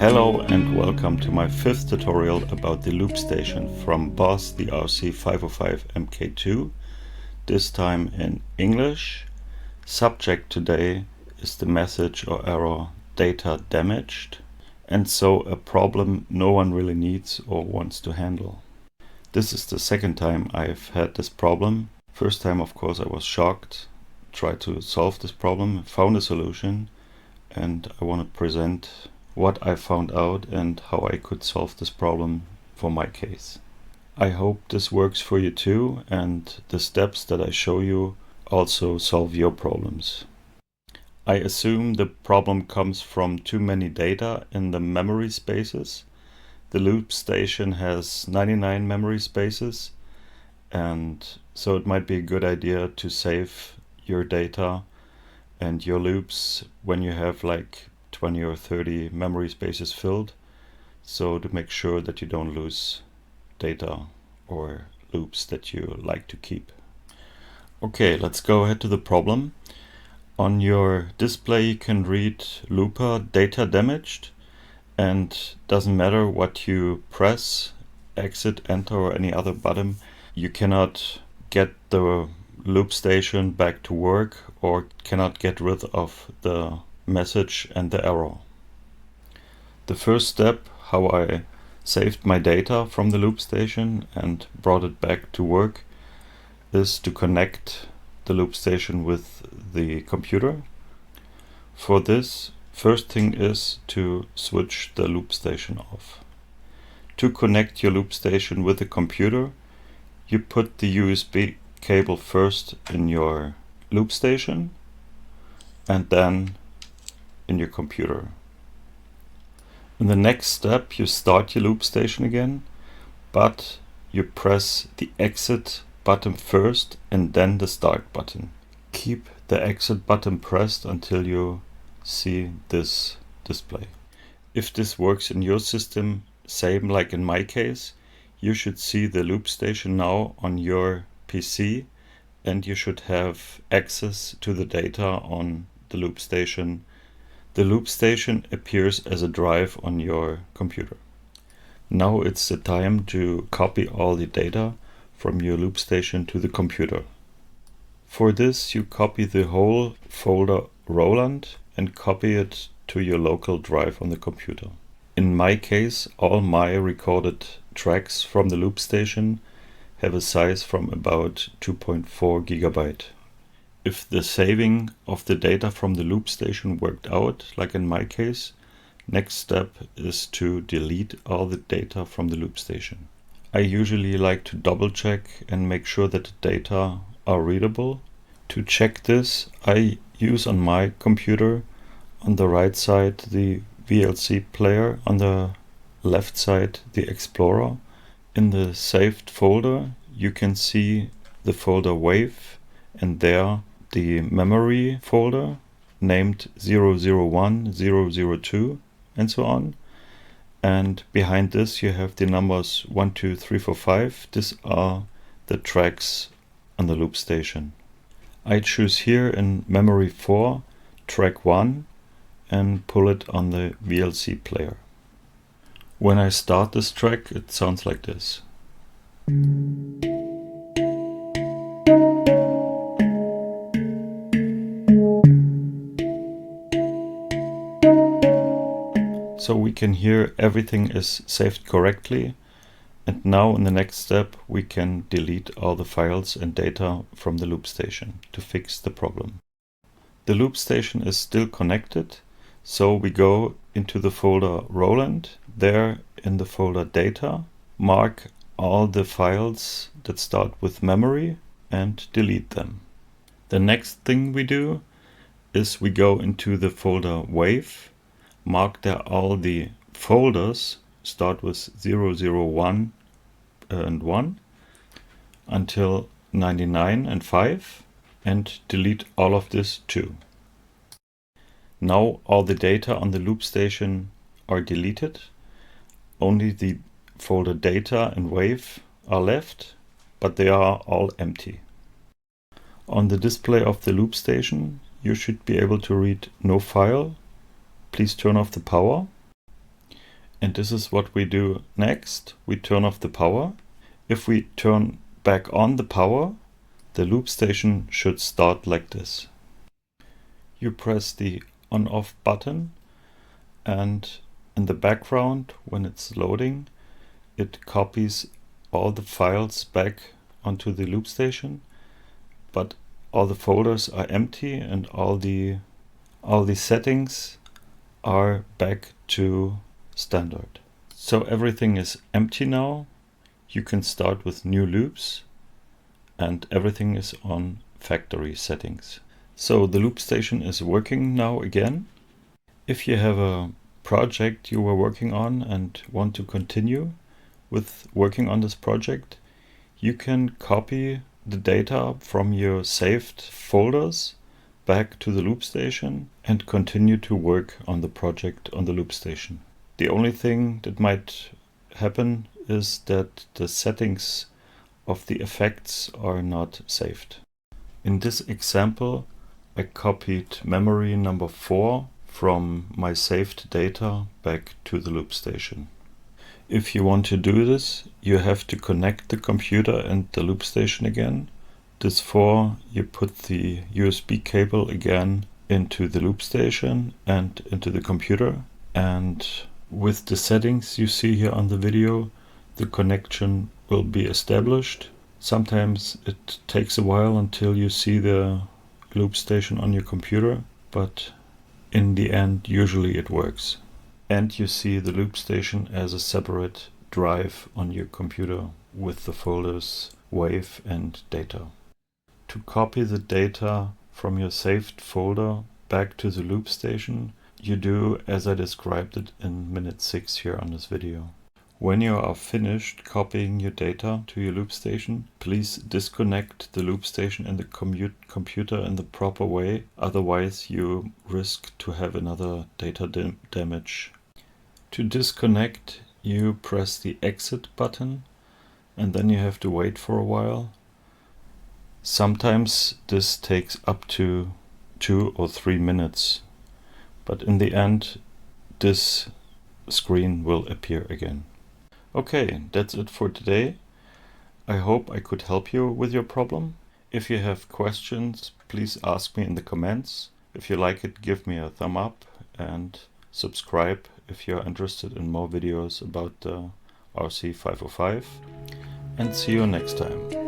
Hello and welcome to my fifth tutorial about the loop station from Boss the RC505 MK2, this time in English. Subject today is the message or error data damaged, and so a problem no one really needs or wants to handle. This is the second time I've had this problem. First time, of course, I was shocked, tried to solve this problem, found a solution, and I want to present what I found out and how I could solve this problem for my case. I hope this works for you too, and the steps that I show you also solve your problems. I assume the problem comes from too many data in the memory spaces. The loop station has 99 memory spaces, and so it might be a good idea to save your data and your loops when you have like 20 or 30 memory spaces filled, so to make sure that you don't lose data or loops that you like to keep. Okay, let's go ahead to the problem. On your display you can read looper data damaged, and doesn't matter what you press, exit, enter or any other button, you cannot get the loop station back to work or cannot get rid of the message and the error. The first step, how I saved my data from the loop station and brought it back to work, is to connect the loop station with the computer. For this, first thing is to switch the loop station off. To connect your loop station with the computer, you put the USB cable first in your loop station and then in your computer. In the next step, you start your loop station again, but you press the exit button first and then the start button. Keep the exit button pressed until you see this display. If this works in your system, same like in my case, you should see the loop station now on your PC, and you should have access to the data on the loop station. The loop station appears as a drive on your computer. Now it's the time to copy all the data from your loop station to the computer. For this, you copy the whole folder Roland and copy it to your local drive on the computer. In my case, all my recorded tracks from the loop station have a size from about 2.4 GB. If the saving of the data from the loop station worked out, like in my case, next step is to delete all the data from the loop station. I usually like to double check and make sure that the data are readable. To check this, I use on my computer on the right side the VLC player, on the left side the Explorer. In the saved folder you can see the folder WAVE, and there the memory folder named 001, 002 and so on. And behind this you have the numbers 1, 2, 3, 4, 5. These are the tracks on the loop station. I choose here in memory 4 track 1 and pull it on the VLC player. When I start this track, it sounds like this. So we can hear everything is saved correctly, and now in the next step we can delete all the files and data from the loop station to fix the problem. The loop station is still connected, so we go into the folder Roland. There in the folder data, mark all the files that start with memory and delete them. The next thing we do is we go into the folder WAVE, mark there all the folders, start with 001 and 1 until 99 and 5, and delete all of this too. Now all the data on the loop station are deleted. Only the folder data and WAVE are left, but they are all empty. On the display of the loop station you should be able to read no file. Please turn off the power. And this is what we do next. We turn off the power. If we turn back on the power, the loop station should start like this. You press the on-off button, and in the background, when it's loading, it copies all the files back onto the loop station, but all the folders are empty and all the settings are back to standard. So everything is empty now. You can start with new loops and everything is on factory settings. So the loop station is working now again. If you have a project you were working on and want to continue with working on this project, you can copy the data from your saved folders back to the loop station and continue to work on the project on the loop station. The only thing that might happen is that the settings of the effects are not saved. In this example, I copied memory number 4 from my saved data back to the loop station. If you want to do this, you have to connect the computer and the loop station again. This for you put the USB cable again into the loop station and into the computer, and with the settings you see here on the video, the connection will be established. Sometimes it takes a while until you see the loop station on your computer, but in the end usually it works. And you see the loop station as a separate drive on your computer with the folders wave and data. To copy the data from your saved folder back to the loop station, you do as I described it in minute 6 here on this video. When you are finished copying your data to your loop station, please disconnect the loop station and the computer in the proper way, otherwise you risk to have another data damage. To disconnect, you press the exit button and then you have to wait for a while. Sometimes this takes up to 2 or 3 minutes, but in the end this screen will appear again. Okay, that's it for today. I hope I could help you with your problem. If you have questions, please ask me in the comments. If you like it, give me a thumb up and subscribe if you're interested in more videos about the RC505. And see you next time.